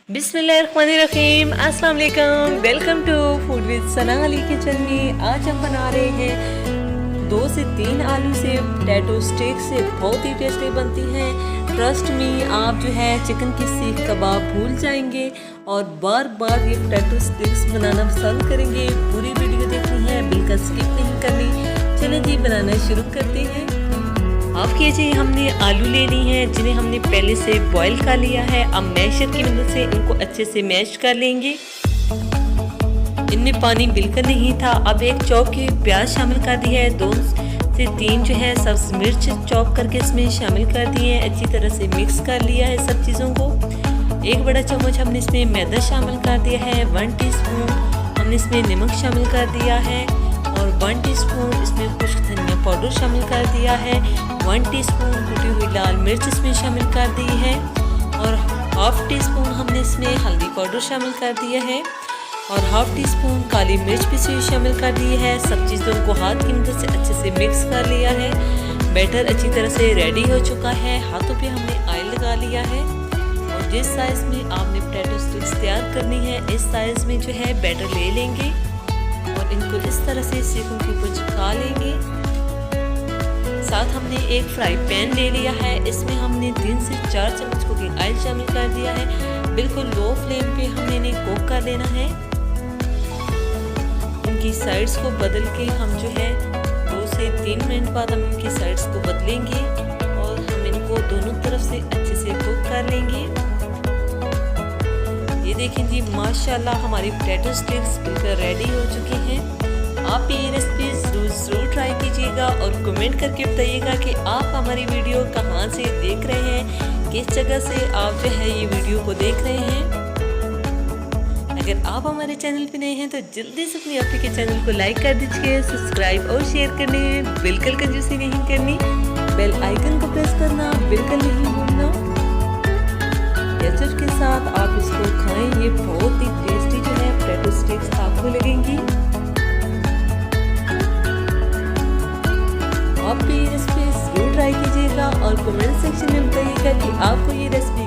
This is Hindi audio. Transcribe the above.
बिस्मिल्लाहिर्रहमानिर्रहीम, अस्सलाम वालेकुम। Welcome to food with Sana Ali kitchen में। आज हम बना रहे हैं 2 से 3 आलू से पोटैटो स्टिक से बहुत ही टेस्टी बनती हैं। ट्रस्ट में आप जो है चिकन की सीख कबाब भूल जाएंगे और बार बार ये पोटैटो स्टिक्स बनाना पसंद करेंगे। पूरी वीडियो देखनी है, बिल्कुल स्किप नहीं करनी। चलें जी, बनाना शुरू करते हैं। आपके जी हमने आलू लेनी है जिन्हें हमने पहले से बॉईल कर लिया है। अब मैशर की मदद से इनको अच्छे से मैश कर लेंगे। इनमें पानी बिल्कुल नहीं था। अब एक चॉप की प्याज शामिल कर दी है। 2 से 3 जो है सब्ज मिर्च चॉप करके इसमें शामिल कर दी है। अच्छी तरह से मिक्स कर लिया है सब चीज़ों को। 1 बड़ा चम्मच हमने इसमें मैदा शामिल कर दिया है। 1 टीस्पून हमने इसमें नमक शामिल कर दिया है और 1 टीस्पून इसमें खुश्क धनिया पाउडर शामिल कर दिया है। 1 टीस्पून कुटी हुई लाल मिर्च इसमें शामिल कर दी है और हाफ टी स्पून हमने इसमें हल्दी पाउडर शामिल कर दिया है और हाफ टी स्पून काली मिर्च भी शामिल कर दी है। सब चीज़ों को हाथ की मदद से अच्छे से मिक्स कर लिया है। बैटर अच्छी तरह से रेडी हो चुका है। हाथों पे हमने ऑयल लगा लिया है और जिस साइज़ में आपने पोटैटो स्टिक्स तैयार करनी है इस साइज़ में जो है बैटर ले लेंगे और इनको इस तरह से सीखों के ऊपर चिपका लेंगे। साथ हमने एक फ्राई पैन ले लिया है। इसमें हमने 3 से 4 चम्मच कुकिंग ऑयल शामिल कर दिया है। बिल्कुल लो फ्लेम पे हमने इन्हें कुक कर लेना है। इनकी साइड्स को बदल के हम जो है 2 से 3 मिनट बाद हम इनकी साइड्स को बदलेंगे और हम इनको दोनों तरफ से अच्छे से कुक कर लेंगे। ये देखें जी, माशाल्लाह हमारी पोटैटो स्टिक्स बिल्कुल रेडी हो चुकी हैं। आप ये रेसिपी ज़रूर ट्राई कीजिएगा और कमेंट करके बताइएगा कि आप हमारी वीडियो कहाँ से देख रहे हैं, किस जगह से आप जो है ये वीडियो को देख रहे हैं। अगर आप हमारे चैनल पे नए हैं तो जल्दी से अपने आप के चैनल को लाइक कर दीजिए, सब्सक्राइब और शेयर करने में बिल्कुल कंजूसी नहीं करनी। बेल आइकन को प्रेस करना बिल्कुल नहीं भूलना। केचप के साथ आप इसको खाएं, ये बहुत ही टेस्टी जो है पोटैटो स्टिक्स आपको लगेंगी। आप भी ये रेसिपी जरूर ट्राई कीजिएगा और कमेंट सेक्शन में बताइएगा कि आपको ये रेसिपी